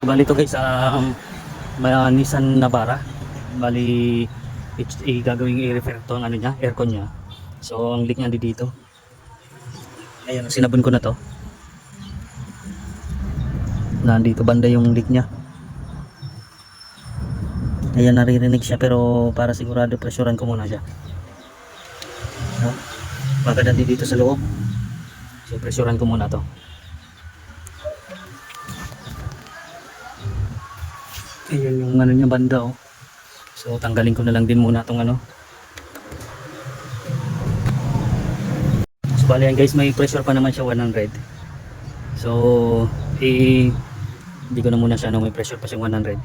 Bali ito guys, Nissan Navara. Bali, gagawing i-refer to ang ano niya, aircon niya. So, ang leak niya dito. Ayan, sinabon ko na to. Nandito banda yung leak niya. Ayan, naririnig siya pero para sigurado, pressurean ko muna siya. No? Baka dito sa loob. So, pressurean ko muna to. Ayan yung ano niya banda oh. So tanggalin ko na lang din muna tong ano. So bali yan guys, may pressure pa naman siya 100. So hindi ko na muna siya may pressure pa siyang 100.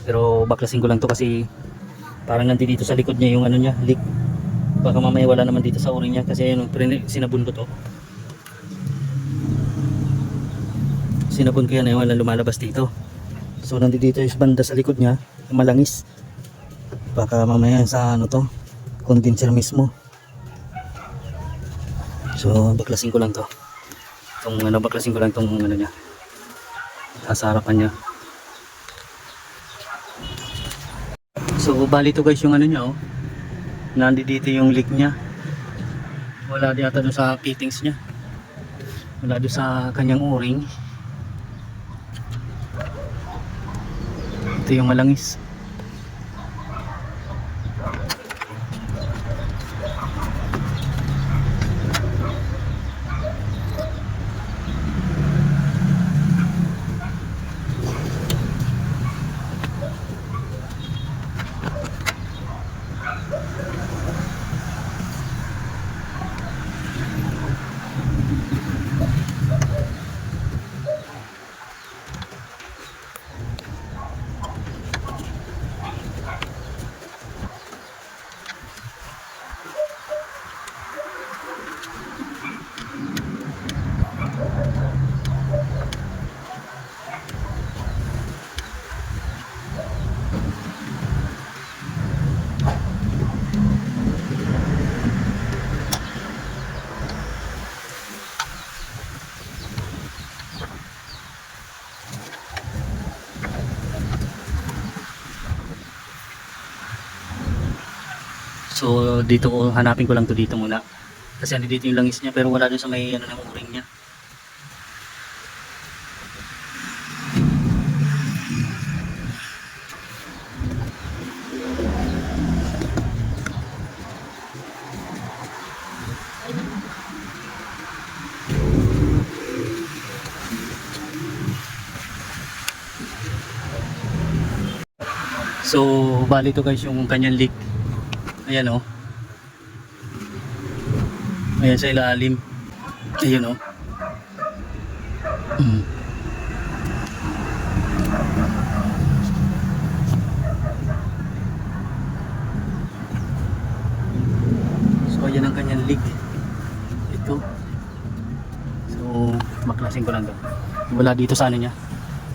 Pero baklasin ko lang to kasi parang nandito sa likod niya yung ano niya, leak. Baka mamaya wala naman dito sa o-ring niya kasi ayun, sinabon ko to. Sinabon ko yan ay wala lumalabas dito. So nandito yung banda sa likod niya, malangis. Baka mamaya sa ano to, condenser mismo. So baklasin ko lang to. Baklasin ko lang tong ano niya. Sa harapan niya. So bali to guys yung ano niya oh. Nandito yung leak niya. Wala yata doon sa fittings niya. Wala doon sa kanyang o-ring. Ito yung malangis. So dito ko hanapin ko lang to dito muna. Kasi andito yung langis niya pero wala doon sa may ano ng o-ring niya. So bali to guys yung kanyang leak. Ayan oh. Ayan sa ilalim. Ayan oh. So ayan ang kanyang leak. Ito. So maklasin ko lang to. Wala dito sa ano niya.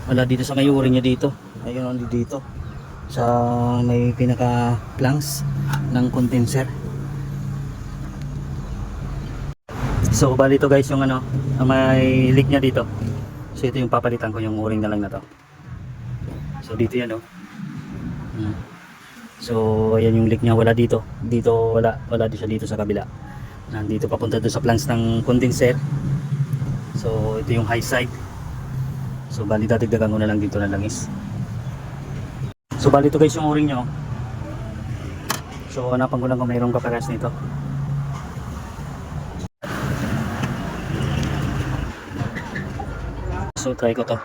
Wala dito sa may o-ring niya dito. Ayun oh, dito. Sa may pinaka planks ng condenser. So bali to guys yung ano, may leak niya dito. So ito yung papalitan ko, yung o-ring na lang na to. So dito yan oh. So ayan yung leak niya, wala dito. Dito wala din siya dito sa kabila. Nandito papunta doon sa planks ng condenser. So ito yung high side. So bali dadagdagan ko na lang dito ng langis. So bali ito guys yung o-ring nyo. So hanapan ko lang kung mayroong kapares nito. So try ko to.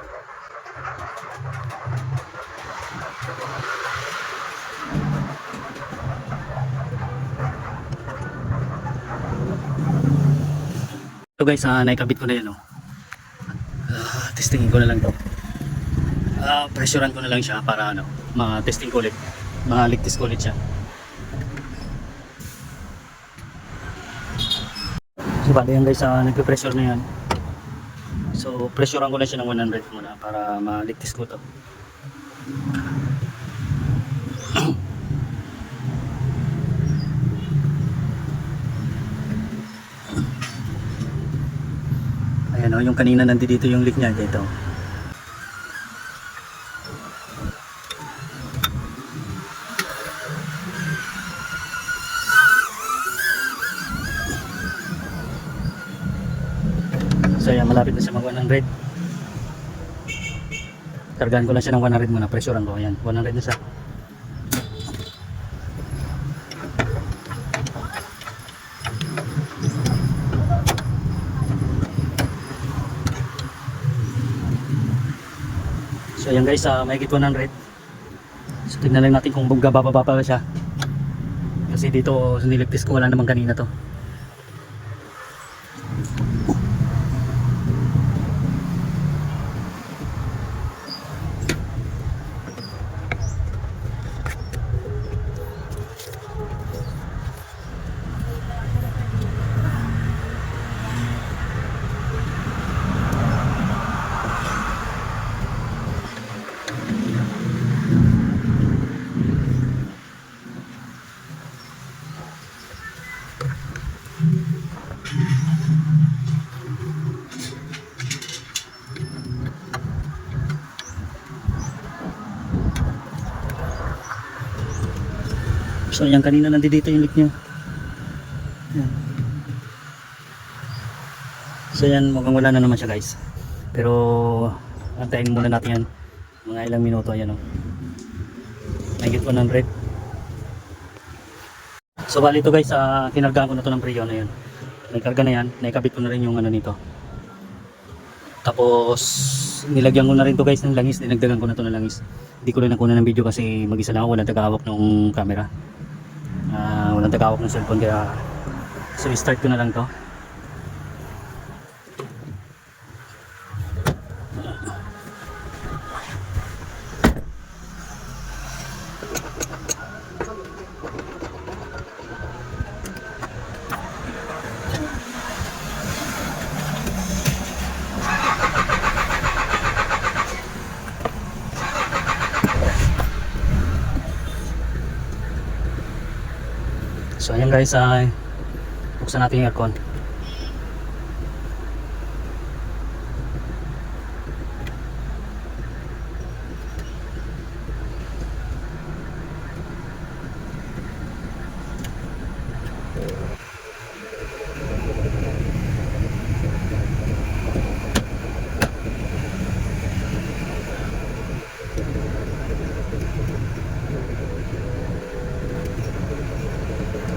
So guys, naikabit ko na yan oh. Testingin ko na lang to. Pressurean ko na lang siya para ano, ma-testing ko ulit. Ma-ligtis ko ulit siya. So bali yan guys, nagpe-pressure na yan. So pressurean ko na siya ng 100 muna para ma-ligtis ko to. Ayan o, yung kanina nandito yung leak niya dito. malapit na siya mag 100. Kargaan ko lang siya ng 100 muna, pressurean ko. Ayan, 100 na siya. So ayan guys, mahigit 100. So tignan lang natin kung bababa pa siya. Kasi dito niligtis ko, wala naman kanina to. So ayan, kanina nandito yung leak niya. Ayan. So ayan, mukhang wala na naman siya guys. Pero antayin muna natin yan. Mga ilang minuto, ayan o. Mahigit 100. So bali ito guys, kinargaan ko na ito ng preyo na yun. Naikarga na yan, naikabit ko na rin yung ano nito. Tapos nilagyan ko na rin to guys ng langis, dinagdagan ko na to ng langis. Hindi ko rin nakuha ng video kasi mag-isa lang ako, walang tagahawak ng camera. Walang tagahawak ng cellphone, kaya so start ko na lang to. So ayan guys, buksan natin yung aircon.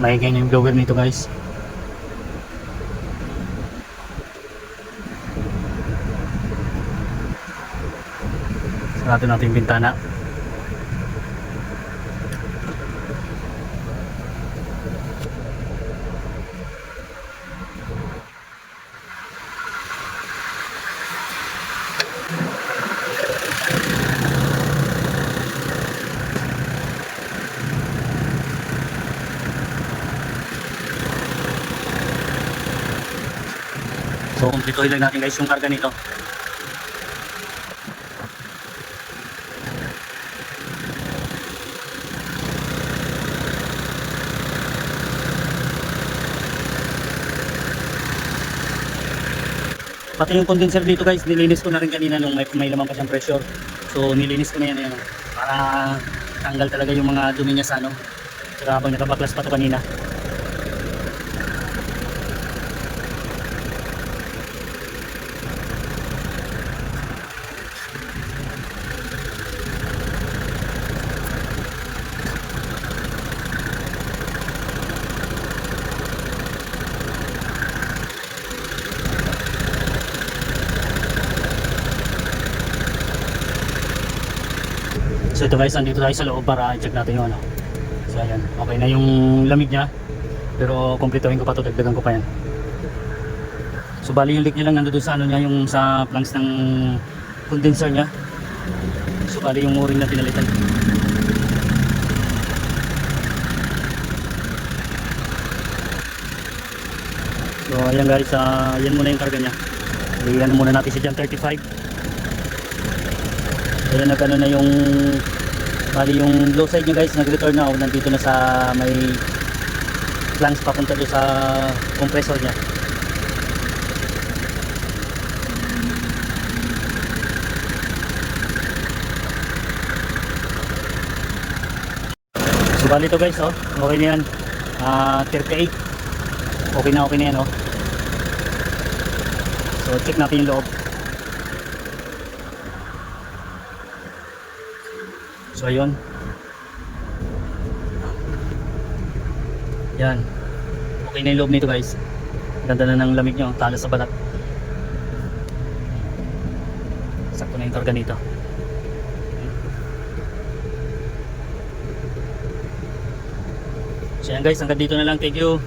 Maigay yung blower nito guys. Sarado natin yung bintana. So kumplituhin lang natin guys yung karga nito. Pati yung condenser dito guys, nilinis ko na rin kanina nung may laman pa siyang pressure. So nilinis ko na yan, yan para tanggal talaga yung mga dumi niya sa ano. Saka habang nakabaklas pa to kanina. So ito guys, andito tayo sa loob para i-check natin yung ano. So ayan, okay na yung lamig niya. Pero kumplituhin ko pa ito, dagdagan ko pa yan. So bali yung leak niya lang nandun sa ano niya, yung sa planks ng condenser niya. So bali yung mooring na pinalitan. So ayan guys, yan muna yung karga niya. Iyan muna natin si Jan 35. Kaya nagano na yung bali yung low side niya guys, nag-return na, nandito na sa may flanks papunta doon sa compressor niya. So bali ito guys, okay na yan, 38, okay na yan . So So check natin yung loob. So ayun. Yan. Okay na yung loob nito guys. Ganda na ng lamig nyo, talo sa balat. Sakto na yung karga nito. So yan guys, hanggang dito na lang. Thank you.